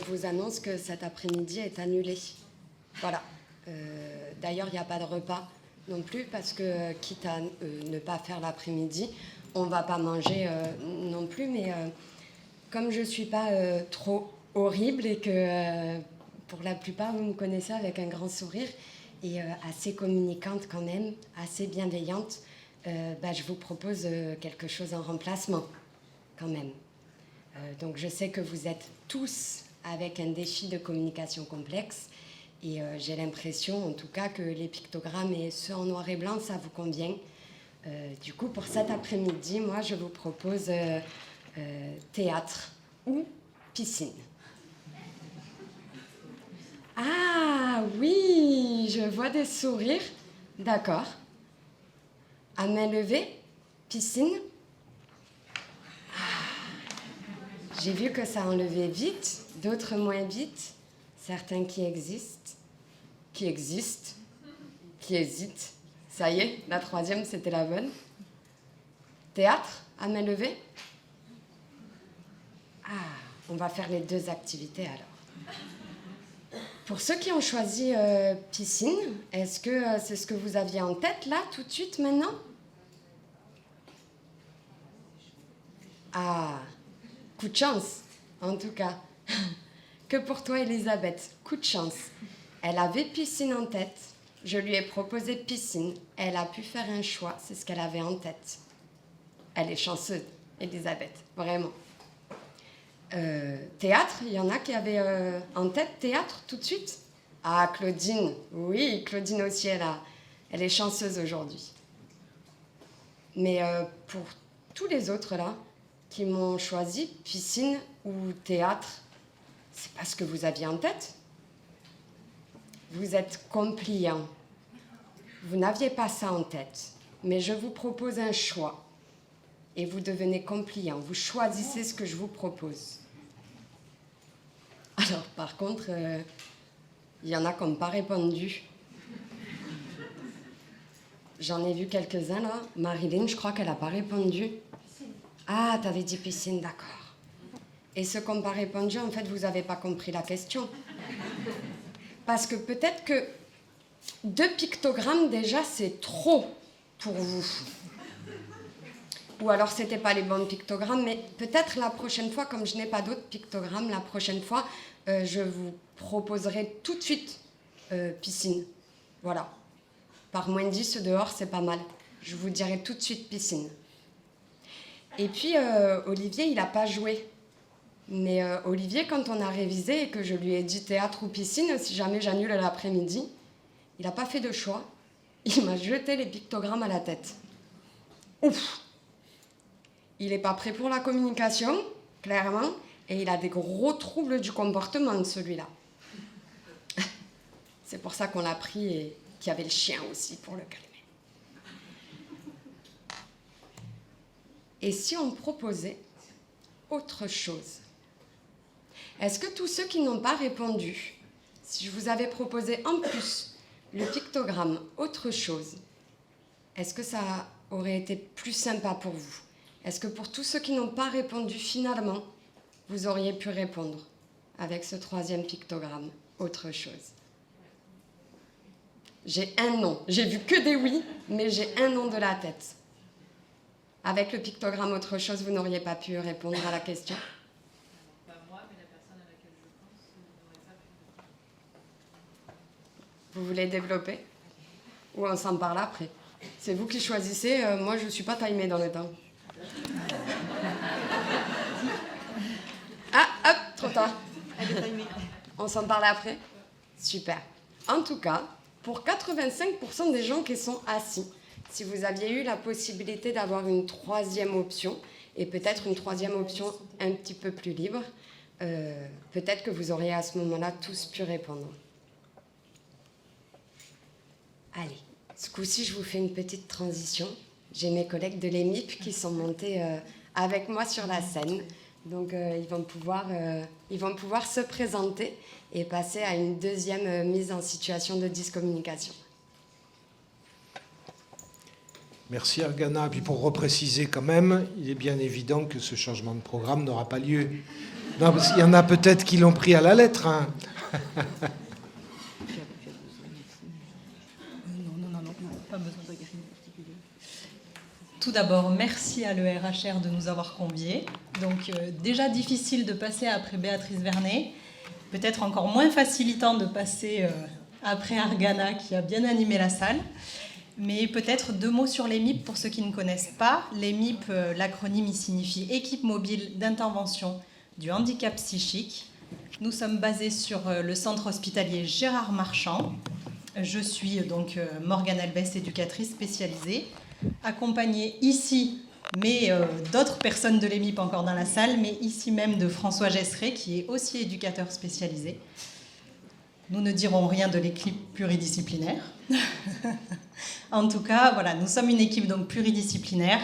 vous annonce que cet après-midi est annulé. Voilà. D'ailleurs, il n'y a pas de repas non plus, parce que quitte à ne pas faire l'après-midi, on ne va pas manger non plus, mais comme je ne suis pas trop horrible et que pour la plupart, vous me connaissez avec un grand sourire et assez communicante quand même, assez bienveillante, je vous propose quelque chose en remplacement quand même. Donc je sais que vous êtes tous avec un défi de communication complexe et j'ai l'impression en tout cas que les pictogrammes et ceux en noir et blanc, ça vous convient. Du coup, pour cet après-midi, moi je vous propose théâtre ou piscine. Ah oui, je vois des sourires. D'accord. À main levée, piscine. J'ai vu que ça enlevait vite, d'autres moins vite, certains qui existent, qui hésitent. Ça y est, la troisième, c'était la bonne. Théâtre, à main levée. Ah, on va faire les deux activités alors. Pour ceux qui ont choisi piscine, est-ce que c'est ce que vous aviez en tête là, tout de suite, maintenant? Ah, coup de chance, en tout cas. Que pour toi, Elisabeth, coup de chance. Elle avait piscine en tête. Je lui ai proposé piscine. Elle a pu faire un choix, c'est ce qu'elle avait en tête. Elle est chanceuse, Elisabeth, vraiment. Théâtre, il y en a qui avaient en tête théâtre tout de suite? Ah, Claudine, oui, Claudine aussi, elle est chanceuse aujourd'hui. Mais pour tous les autres là, qui m'ont choisi piscine ou théâtre, c'est pas ce que vous aviez en tête. Vous êtes compliant. Vous n'aviez pas ça en tête, mais je vous propose un choix. Et vous devenez compliant. Vous choisissez ce que je vous propose. Alors, par contre, il y en a qui n'ont pas répondu. J'en ai vu quelques-uns, là. Marilyn, je crois qu'elle n'a pas répondu. Ah, t'avais dit piscine, d'accord. Et ceux qui n'ont pas répondu, en fait, vous n'avez pas compris la question. Parce que peut-être que 2 pictogrammes, déjà, c'est trop pour vous. Ou alors, c'était pas les bons pictogrammes, mais peut-être la prochaine fois, comme je n'ai pas d'autres pictogrammes, la prochaine fois, je vous proposerai tout de suite piscine. Voilà. Par moins 10 dehors, c'est pas mal. Je vous dirai tout de suite piscine. Et puis, Olivier, il n'a pas joué. Mais Olivier, quand on a révisé et que je lui ai dit théâtre ou piscine, si jamais j'annule l'après-midi, il n'a pas fait de choix. Il m'a jeté les pictogrammes à la tête. Ouf! Il n'est pas prêt pour la communication, clairement, et il a des gros troubles du comportement, celui-là. C'est pour ça qu'on l'a pris et qu'il y avait le chien aussi pour le calmer. Et si on proposait autre chose? Est-ce que tous ceux qui n'ont pas répondu, si je vous avais proposé en plus le pictogramme autre chose, est-ce que ça aurait été plus sympa pour vous? Est-ce que pour tous ceux qui n'ont pas répondu finalement, vous auriez pu répondre avec ce 3e pictogramme autre chose? J'ai un nom. J'ai vu que des oui, mais j'ai un nom de la tête. Avec le pictogramme autre chose, vous n'auriez pas pu répondre à la question? Pas moi, mais la personne à laquelle je pense n'aurait pas pu. Vous voulez développer? Ou on s'en parle après? C'est vous qui choisissez. Moi, je ne suis pas timée dans le temps. Ah, hop, trop tard. Elle est timée. On s'en parle après? Super. En tout cas, pour 85% des gens qui sont assis, si vous aviez eu la possibilité d'avoir une 3e option, et peut-être une 3e option un petit peu plus libre, peut-être que vous auriez à ce moment-là tous pu répondre. Allez, ce coup-ci, je vous fais une petite transition. J'ai mes collègues de l'EMIP qui sont montés avec moi sur la scène. Donc, ils vont pouvoir se présenter et passer à une 2e mise en situation de discommunication. Merci Argana. Puis pour repréciser quand même, il est bien évident que ce changement de programme n'aura pas lieu. Non, parce qu'il y en a peut-être qui l'ont pris à la lettre. Hein. Pas besoin de particulier. Tout d'abord, merci à l'ERHR de nous avoir conviés. Donc, déjà difficile de passer après Béatrice Vernet. Peut-être encore moins facilitant de passer après Argana, qui a bien animé la salle. Mais peut-être 2 mots sur les MIP pour ceux qui ne connaissent pas. Les MIP, l'acronyme, il signifie Équipe mobile d'intervention du handicap psychique. Nous sommes basés sur le centre hospitalier Gérard Marchand. Je suis donc Morgane Albès, éducatrice spécialisée, accompagnée ici, mais d'autres personnes de l'EMIP encore dans la salle, mais ici même de François Gesseret, qui est aussi éducateur spécialisé. Nous ne dirons rien de l'équipe pluridisciplinaire. En tout cas, voilà, nous sommes une équipe donc pluridisciplinaire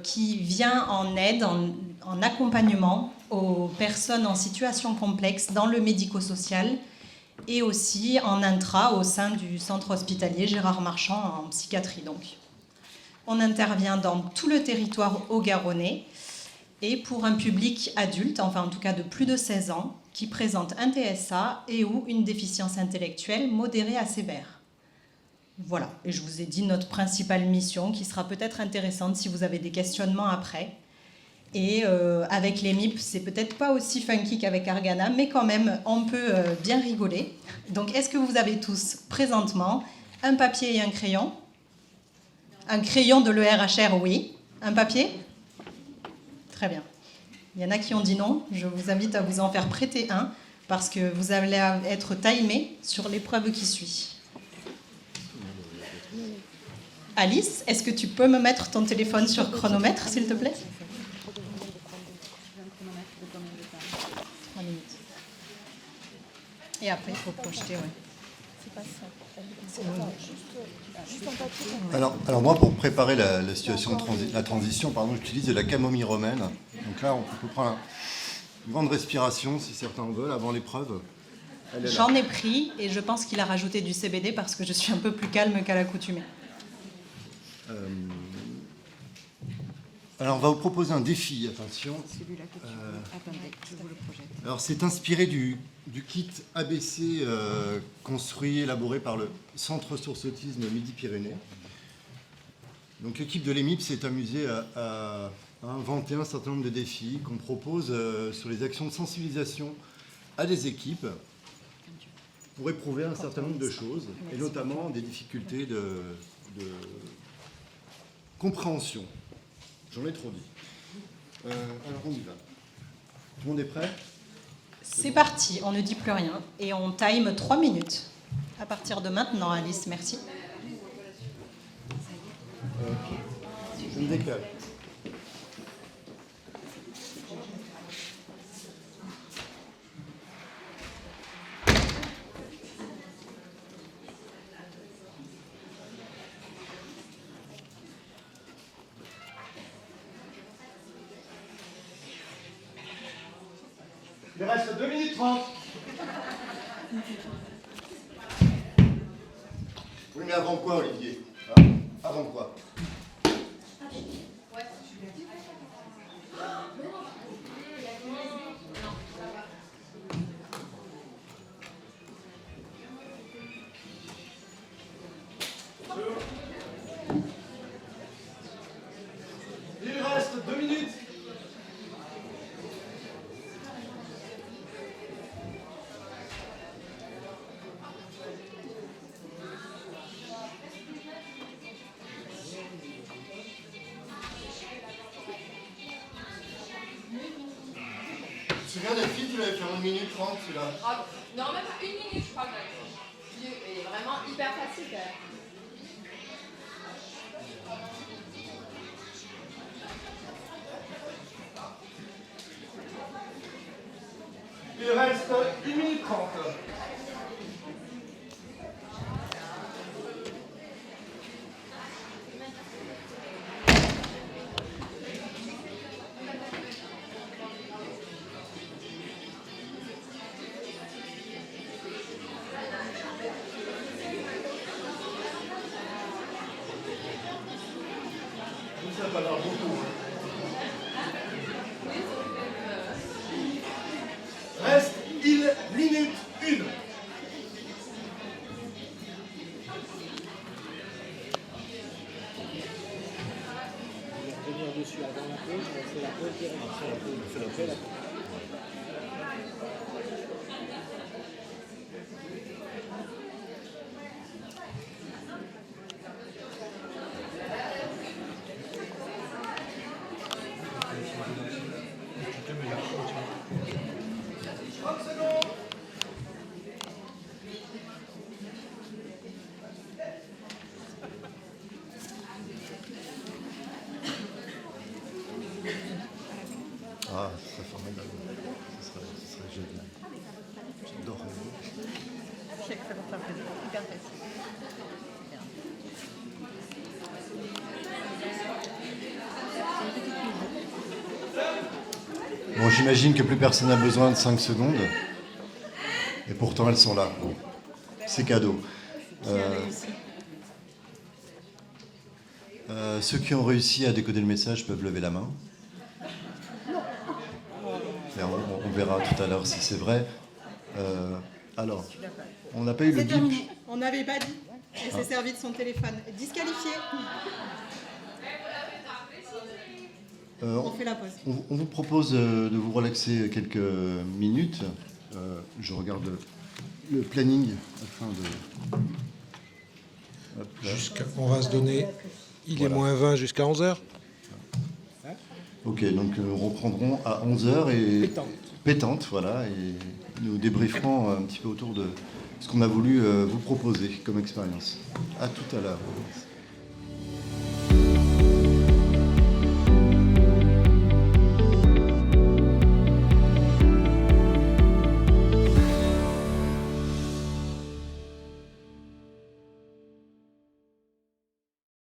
qui vient en aide, en accompagnement aux personnes en situation complexe dans le médico-social et aussi en intra au sein du centre hospitalier Gérard Marchand en psychiatrie. Donc, on intervient dans tout le territoire haut-garonnais et pour un public adulte, enfin en tout cas de plus de 16 ans, qui présente un TSA et ou une déficience intellectuelle modérée à sévère. Voilà, et je vous ai dit notre principale mission qui sera peut-être intéressante si vous avez des questionnements après. Et avec les MIP, c'est peut-être pas aussi funky qu'avec Argana, mais quand même, on peut bien rigoler. Donc, est-ce que vous avez tous, présentement, un papier et un crayon? Un crayon de l'ERHR, oui. Un papier? Très bien. Il y en a qui ont dit non. Je vous invite à vous en faire prêter un, parce que vous allez être timé sur l'épreuve qui suit. Alice, est-ce que tu peux me mettre ton téléphone sur chronomètre, s'il te plaît? 3 minutes. Et après, il faut projeter, ouais. C'est pas ça. Juste en papier. Alors moi, pour préparer la situation la transition, j'utilise de la camomille romaine. Donc là, on peut prendre une grande respiration, si certains en veulent, avant l'épreuve. J'en ai pris, et je pense qu'il a rajouté du CBD parce que je suis un peu plus calme qu'à l'accoutumée. Alors, on va vous proposer un défi, attention. Attendez, je vous le projette. Alors, c'est inspiré du kit ABC construit, élaboré par le Centre Ressources Autisme Midi-Pyrénées. Donc, l'équipe de l'EMIP s'est amusée à inventer un certain nombre de défis qu'on propose sur les actions de sensibilisation à des équipes pour éprouver un certain nombre de choses, et notamment des difficultés de compréhension. J'en ai trop dit. Alors, on y va. Tout le monde est prêt? C'est parti, on ne dit plus rien. Et on time 3 minutes. À partir de maintenant, Alice, merci. Je me décale. Il reste 2 minutes 30. Oui, mais avant quoi, Olivier? Hein? Avant quoi? Il reste 2 minutes. Tu te souviens des filles, tu l'avais fait en 1 minute 30, celui-là? Ah, non, même pas 1 minute, je crois que j'avais fait. Il est vraiment hyper facile quand même. Il reste 1 minute 30. Ça va avoir beaucoup. Bon, j'imagine que plus personne n'a besoin de 5 secondes. Et pourtant, elles sont là. C'est cadeau. Ceux qui ont réussi à décoder le message peuvent lever la main. Et on verra tout à l'heure si c'est vrai. Alors, on n'a pas eu le C'est bip. terminé. On n'avait pas dit. Elle s'est servi de son téléphone. Disqualifié. On fait la pause. On vous propose de vous relaxer quelques minutes. Je regarde le planning afin de... Hop là. On va se donner, il est moins 20 jusqu'à 11h. Ok, donc nous reprendrons à 11h et... Pétante, voilà, et nous débrieferons un petit peu autour de ce qu'on a voulu vous proposer comme expérience. À tout à l'heure.